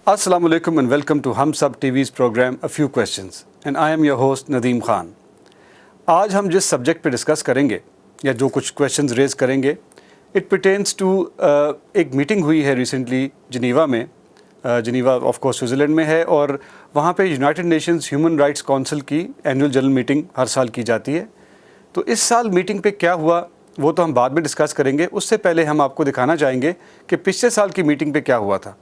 Assalamu alaikum and welcome to Hum Sab TV's program A Few Questions and I am your host Nadeem Khan. आज हम जिस subject पे discuss करेंगे या जो कुछ क्वेश्चंस रेज करेंगे इट pertains टू एक मीटिंग हुई है रिसेंटली जिनीवा में. जिनीवा ऑफ कोर्स स्विट्ज़रलैंड में है और वहाँ पे United Nations human rights council की एनुअल जनरल मीटिंग हर साल की जाती है. तो इस साल मीटिंग पे क्या हुआ वो तो हम बाद में डिस्कस करेंगे. उससे पहले हम आपको दिखाना चाहेंगे कि पिछले साल की मीटिंग पे क्या हुआ था.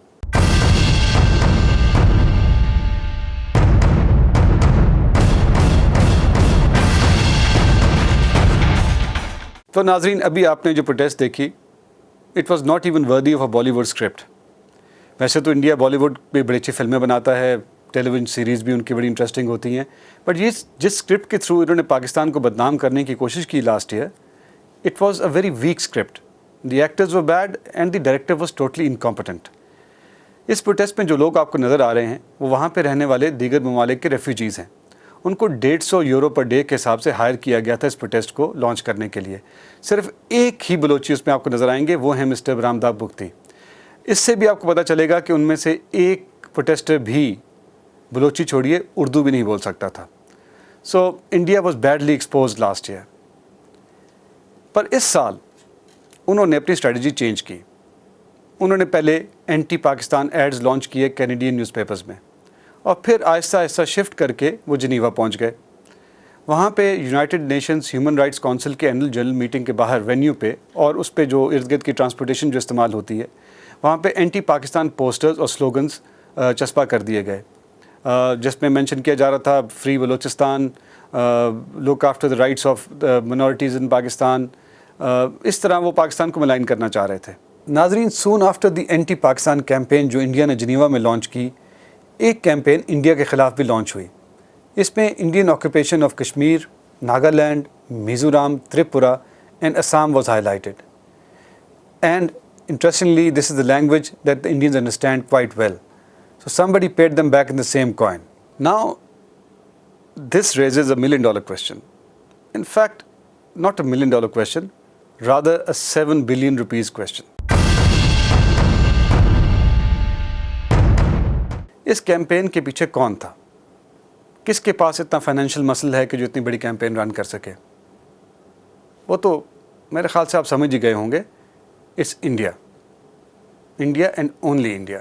तो नाजरीन, अभी आपने जो प्रोटेस्ट देखी it was not even worthy of a Bollywood script. वैसे तो इंडिया बॉलीवुड में बड़ी अच्छी फिल्में बनाता है, टेलीविज़न सीरीज़ भी उनकी बड़ी इंटरेस्टिंग होती हैं, बट ये जिस स्क्रिप्ट के थ्रू इन्होंने पाकिस्तान को बदनाम करने की कोशिश की last year, it was a very weak script. The actors were bad and the director was totally incompetent. इस प्रोटेस्ट में जो लोग आपको नज़र आ रहे हैं वो वहाँ पर रहने वाले दीगर ममालिक के रेफ्यूजीज़ हैं. उनको 150 यूरो पर डे के हिसाब से हायर किया गया था इस प्रोटेस्ट को लॉन्च करने के लिए. सिर्फ एक ही बलोची उसमें आपको नज़र आएंगे, वो हैं मिस्टर बरामदाग बुगती. इससे भी आपको पता चलेगा कि उनमें से एक प्रोटेस्टर भी बलोची छोड़िए उर्दू भी नहीं बोल सकता था. So India was badly expose last year. पर इस साल उन्होंने अपनी स्ट्रेटजी चेंज की. उन्होंने पहले एंटी पाकिस्तान एड्स लॉन्च किए कैनेडियन न्यूज़पेपर्स में और फिर आहिस्ता आहिस्ता शिफ्ट करके वो जिनीवा पहुंच गए. वहाँ पे United Nations human rights council के एनुअल जनरल मीटिंग के बाहर वेन्यू पे और उस पे जो इर्द गिर्द की ट्रांसपोर्टेशन जो इस्तेमाल होती है वहाँ पे एंटी पाकिस्तान पोस्टर्स और स्लोगन्स चस्पा कर दिए गए, जिसमें मेंशन किया जा रहा था free Balochistan, look after the rights of minorities in Pakistan. इस तरह वो पाकिस्तान को मलाइन करना चाह रहे थे. नाजरीन, soon after the anti Pakistan campaign जो इंडिया ने जिनीवा में लॉन्च की, एक कैंपेन इंडिया के ख़िलाफ़ भी लॉन्च हुई. इसमें Indian occupation of Kashmir, Nagaland, Mizoram, Tripura and Assam was highlighted. And interestingly, this is the language that the Indians understand quite well. So somebody paid them back in the same coin. Now, this raises a $1 million question. In fact, not a $1 million question, rather a 7 billion rupees question. इस campaign के पीछे कौन था? किसके पास इतना financial muscle है कि जो इतनी बड़ी कैंपेन रन कर सके? वो तो मेरे ख्याल से आप समझ ही गए होंगे. It's India. India and only India.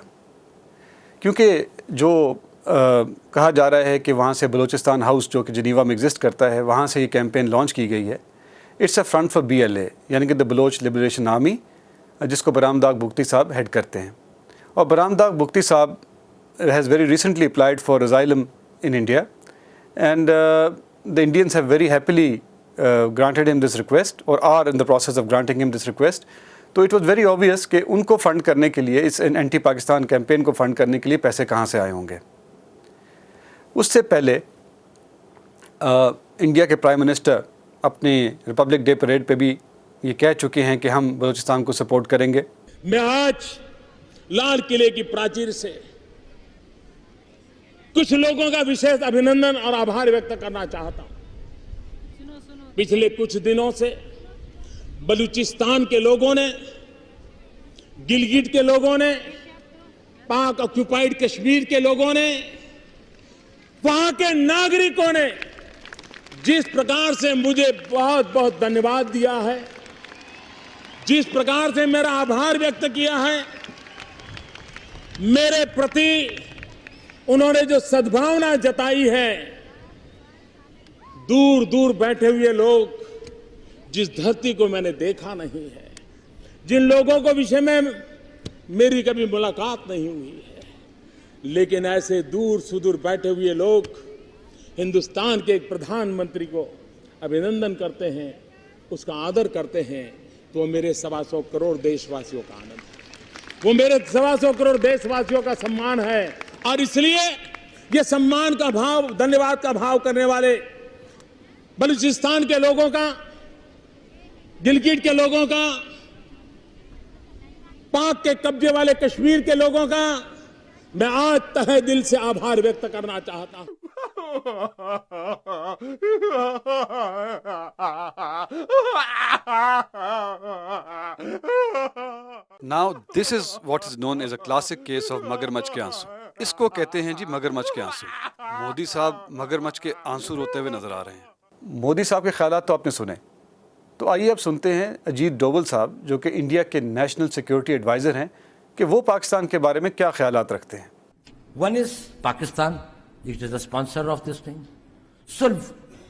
क्योंकि जो कहा जा रहा है कि वहाँ से बलूचिस्तान हाउस जो कि जिनीवा में एग्जिस्ट करता है, वहाँ से ये कैंपेन लॉन्च की गई है. It's a front for BLA यानी कि द बलोच लिबरेशन आर्मी, जिसको बरामदाग बुगती साहब हेड करते हैं. और बरामदाग बुगती साहब has very recently applied for asylum in India and the Indians have very happily granted him this request or are in the process of granting him this request. तो it was very obvious कि उनको fund करने के लिए, इस anti Pakistan campaign को fund करने के लिए पैसे कहाँ से आए होंगे. उससे पहले इंडिया के प्राइम मिनिस्टर अपनी रिपब्लिक डे परेड पे भी ये कह चुके हैं कि हम बलूचिस्तान को सपोर्ट करेंगे. मैं आज लाल किले की प्राचीर से कुछ लोगों का विशेष अभिनंदन और आभार व्यक्त करना चाहता हूं. पिछले कुछ दिनों से बलूचिस्तान के लोगों ने, गिलगिट के लोगों ने, पाक ऑक्यूपाइड कश्मीर के लोगों ने, वहां के नागरिकों ने जिस प्रकार से मुझे बहुत बहुत धन्यवाद दिया है, जिस प्रकार से मेरा आभार व्यक्त किया है, मेरे प्रति उन्होंने जो सद्भावना जताई है, दूर दूर बैठे हुए लोग, जिस धरती को मैंने देखा नहीं है, जिन लोगों को विषय में मेरी कभी मुलाकात नहीं हुई है, लेकिन ऐसे दूर सुदूर बैठे हुए लोग हिंदुस्तान के एक प्रधानमंत्री को अभिनंदन करते हैं, उसका आदर करते हैं, तो वो मेरे 125 करोड़ देशवासियों का आनंद है, वो मेरे 125 करोड़ देशवासियों का सम्मान है. और इसलिए ये सम्मान का भाव, धन्यवाद का भाव करने वाले बलूचिस्तान के लोगों का, गिलगिट के लोगों का, पाक के कब्जे वाले कश्मीर के लोगों का मैं आज तहे दिल से आभार व्यक्त करना चाहता हूं. Now this is what is known as a classic case of मगरमच्छ के आंसू. इसको कहते हैं जी मगरमच्छ के आंसू. मोदी साहब मगरमच्छ के आंसू रोते हुए नजर आ रहे हैं. मोदी साहब के ख्यालात तो आपने सुने, तो आइए अब सुनते हैं अजीत डोवल साहब जो कि इंडिया के नेशनल सिक्योरिटी एडवाइज़र हैं कि वो पाकिस्तान के बारे में क्या ख्यालात रखते हैं. One is Pakistan, it is the sponsor of this thing. So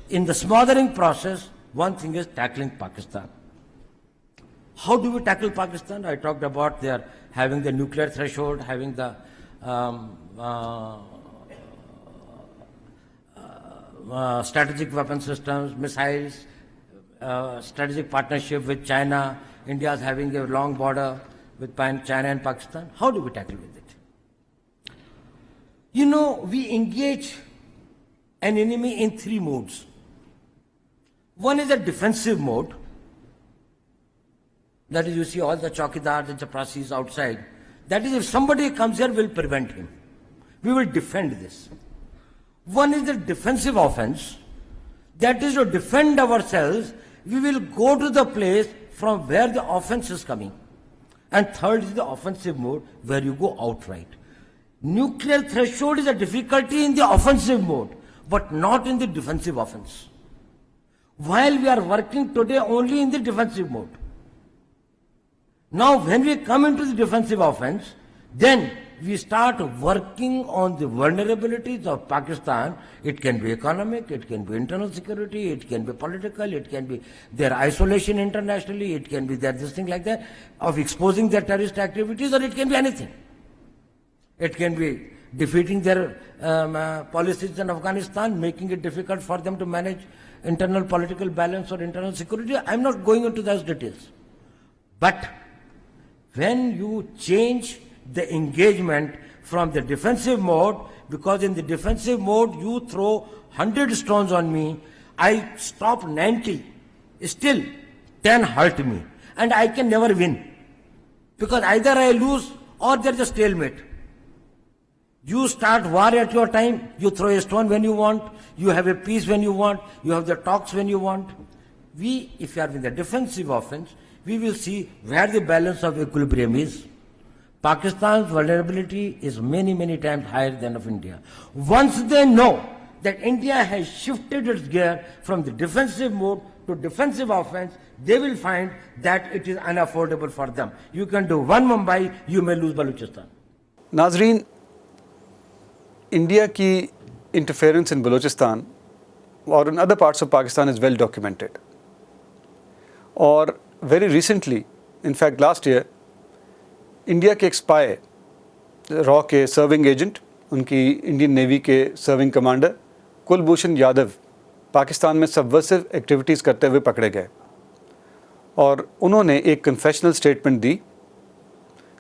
in the smothering process, one thing is tackling Pakistan. How do we tackle Pakistan? I talked about their having the nuclear threshold, having the strategic weapon systems, missiles, strategic partnership with China. India is having a long border with China and Pakistan. How do we tackle with it? You know, we engage an enemy in three modes. One is a defensive mode. That is, you see all the chowkidars and chaprasis outside. That is, if somebody comes here, we'll prevent him. We will defend this. One is the defensive offense. That is, to defend ourselves, we will go to the place from where the offense is coming. And third is the offensive mode, where you go outright. Nuclear threshold is a difficulty in the offensive mode, but not in the defensive offense. While we are working today only in the defensive mode. Now, when we come into the defensive offense, then we start working on the vulnerabilities of Pakistan. It can be economic, it can be internal security, it can be political, it can be their isolation internationally, it can be their this thing like that, of exposing their terrorist activities, or it can be anything. It can be defeating their policies in Afghanistan, making it difficult for them to manage internal political balance or internal security. I'm not going into those details. But when you change the engagement from the defensive mode, because in the defensive mode you throw 100 stones on me, I stop 90, still 10 hurt me, and I can never win. Because either I lose or there's a stalemate. You start war at your time, you throw a stone when you want, you have a peace when you want, you have the talks when you want. We, if you are in the defensive offense, we will see where the balance of equilibrium is. Pakistan's vulnerability is many, many times higher than of India. Once they know that India has shifted its gear from the defensive mode to defensive offense, they will find that it is unaffordable for them. You can do one Mumbai, you may lose Balochistan. नाजरीन, India की interference in Balochistan or in other parts of Pakistan is well documented. और very recently, in fact last year, India के एक spy, raw के serving agent, उनकी Indian navy के serving commander Kulbhushan Yadav Pakistan में subversive activities करते हुए पकड़े गए और उन्होंने एक कन्फेशनल स्टेटमेंट दी.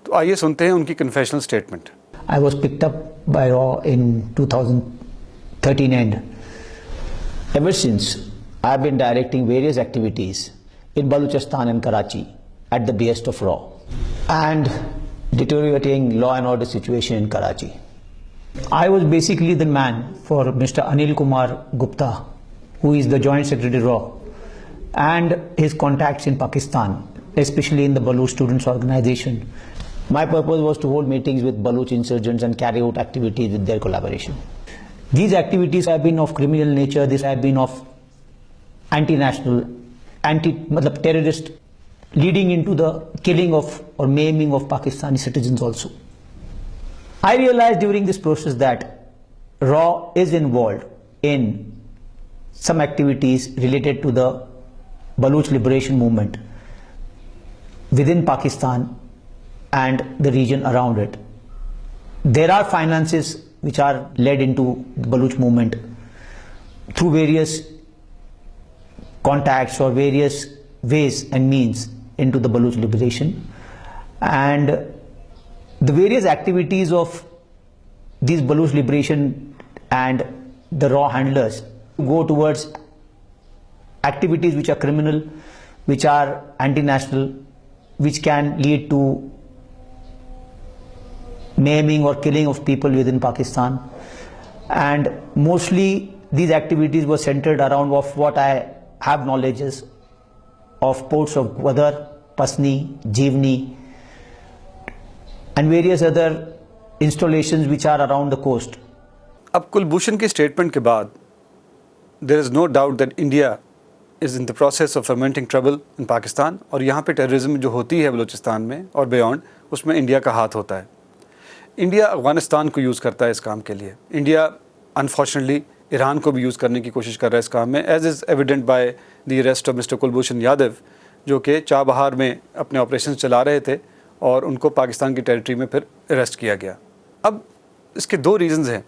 तो आइए सुनते हैं उनकी confessional statement. I was picked up by RAW in 2013 and ever since I have been directing various activities in Balochistan and Karachi at the behest of RAW and deteriorating law and order situation in Karachi. I was basically the man for Mr. Anil Kumar Gupta, who is the Joint Secretary RAW, and his contacts in Pakistan, especially in the Baloch Students Organization. My purpose was to hold meetings with Baloch insurgents and carry out activities with their collaboration. These activities have been of criminal nature, these have been of anti-national, terrorist, leading into the killing of or maiming of Pakistani citizens also. I realized during this process that RAW is involved in some activities related to the Baloch liberation movement within Pakistan and the region around it. There are finances which are led into the Baloch movement through various contacts or various ways and means into the Baloch liberation, and the various activities of these Baloch liberation and the RAW handlers go towards activities which are criminal, which are anti-national, which can lead to maiming or killing of people within Pakistan. And mostly these activities were centered around of what I have knowledge is of ports of Gwadar, Pasni, Jivni, and various other installations which are around the coast. اب کلبھوشن کی statement کے بعد there is no doubt that India is in the process of fermenting trouble in Pakistan, اور یہاں پہ terrorism جو ہوتی ہے بلوچستان میں اور بیونڈ, اس میں انڈیا کا ہاتھ ہوتا ہے. انڈیا افغانستان کو یوز کرتا ہے اس کام کے لیے. انڈیا انفارچونیٹلی ایران کو بھی یوز کرنے کی کوشش کر رہا ہے اس کام میں, as is evident by the arrest of mister Kulbhushan Yadav, جو کہ چابہار میں اپنے آپریشن چلا رہے تھے اور ان کو پاکستان کی ٹیریٹری میں پھر اریسٹ کیا گیا. اب اس کے دو ریزنز ہیں.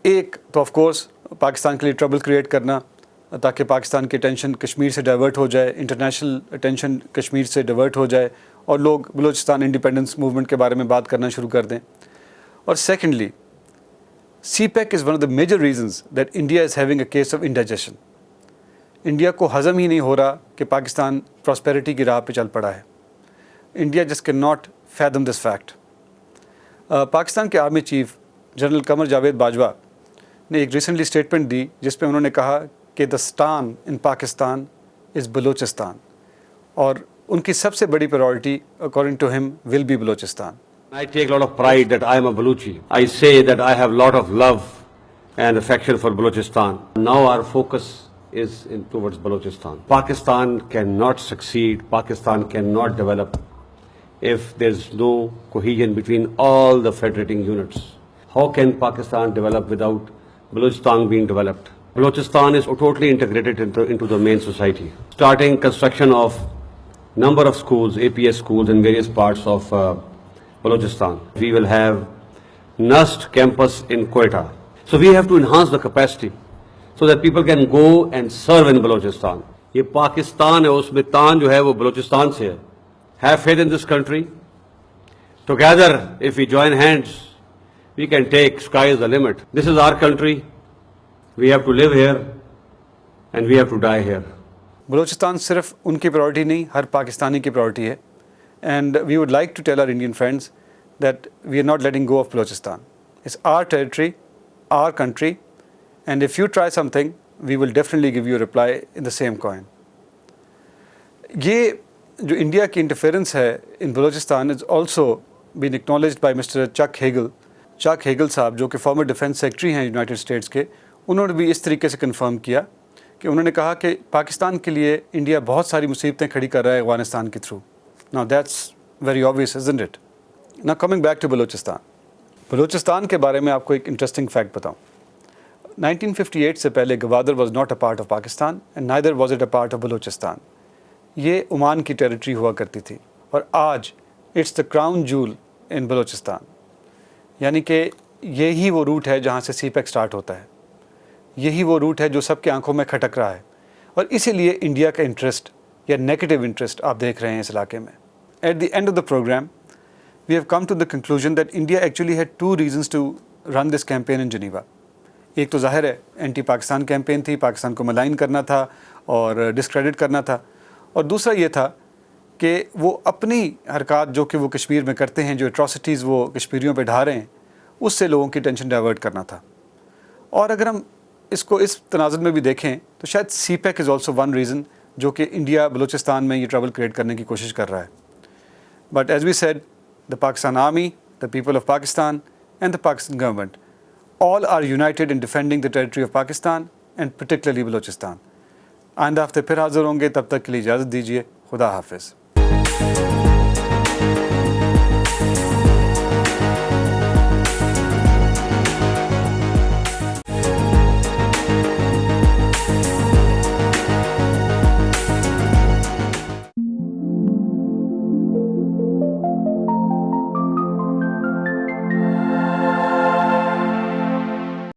ایک تو آف کورس پاکستان کے لیے ٹربل کریٹ کرنا تاکہ پاکستان کی اٹینشن کشمیر سے ڈائیورٹ ہو جائے, انٹرنیشنل اٹینشن کشمیر سے ڈائیورٹ ہو جائے اور لوگ بلوچستان انڈیپینڈنس موومنٹ کے بارے میں بات کرنا شروع کر دیں. اور secondly, CPEC is one of the major reasons that India is having a case of indigestion. India کو ہضم ہی نہیں ہو رہا کہ پاکستان پراسپیرٹی کی راہ پہ چل پڑا ہے. India just can not fathom this fact. Pakistan کے army chief general Qamar Javed Bajwa نے ایک ریسنٹلی اسٹیٹمنٹ دی جس پہ انہوں نے کہا کہ دا اسٹان ان پاکستان از بلوچستان, اور ان کی سب سے بڑی پرائورٹی اکارڈنگ ٹو ہم will be Balochistan. I take a lot of pride that I am a Baluchi. I say that I have a lot of love and affection for Balochistan. Now our focus is towards Balochistan. Pakistan cannot succeed, Pakistan cannot develop if there's no cohesion between all the federating units. How can Pakistan develop without Balochistan being developed? Balochistan is totally integrated into the main society. Starting construction of number of schools, APS schools in various parts of Balochistan. We will have NUST campus in Quetta. So we have to enhance the capacity so that people can go and serve in Balochistan. یہ پاکستان ہے, اس میں تان جو ہے وہ بلوچستان سے ہے. Have faith in this country. Together, if we join hands, we can take sky is the limit. This is our country. We have to live here and we have to die here. Balochistan صرف ان کی priority نہیں, ہر پاکستانی کی priority ہے. And we would like to tell our Indian friends that we are not letting go of Balochistan. It's our territory, our country, and if you try something, we will definitely give you a reply in the same coin. یہ جو India کی interference ہے in Balochistan is also been acknowledged by Mr. Chuck Hagel. Chuck Hagel صاحب جو کہ former defence secretary ہیں United States کے, انہوں نے بھی اس طریقے سے کنفرم کیا کہ انہوں نے کہا کہ پاکستان کے لیے انڈیا بہت ساری مصیبتیں کھڑی کر رہا ہے افغانستان کے through. Now that's very obvious, isn't it? Now coming back to Balochistan. Balochistan کے بارے میں آپ کو ایک انٹرسٹنگ فیکٹ بتاؤں. 1958 سے پہلے Gwadar was not a part of Pakistan and neither was it a part of Balochistan. یہ عمان کی ٹیریٹری ہوا کرتی تھی, اور آج اٹس دا کراؤن جول ان بلوچستان. یعنی کہ یہی وہ روٹ ہے جہاں سے سی پیک سٹارٹ ہوتا ہے, یہی وہ روٹ ہے جو سب کی آنکھوں میں کھٹک رہا ہے, اور اسی لیے انڈیا کا انٹرسٹ یا نیگیٹو انٹرسٹ آپ دیکھ رہے ہیں اس علاقے میں. At the end of the program we have come to the conclusion that India actually had two reasons to run this campaign in Geneva. ایک تو ظاہر ہے اینٹی پاکستان کیمپین تھی, پاکستان کو ملائن کرنا تھا اور ڈسکریڈٹ کرنا تھا, اور دوسرا یہ تھا کہ وہ اپنی حرکات جو کہ وہ کشمیر میں کرتے ہیں, جو اٹراسٹیز وہ کشمیریوں پہ ڈھا رہے ہیں, اس سے لوگوں کی ٹینشن ڈائیورٹ کرنا تھا. اور اگر ہم اس کو اس تناظر میں بھی دیکھیں تو شاید CPEC is also one reason جو کہ انڈیا بلوچستان میں یہ ٹربل کریٹ کرنے کی کوشش کر رہا ہے. But as we said, the Pakistan army, the people of Pakistan and the Pakistan government all are united in defending the territory of Pakistan and particularly Balochistan. آئندہ ہفتے پھر حاضر ہوں گے, تب تک کے لیے اجازت دیجیے. خدا حافظ.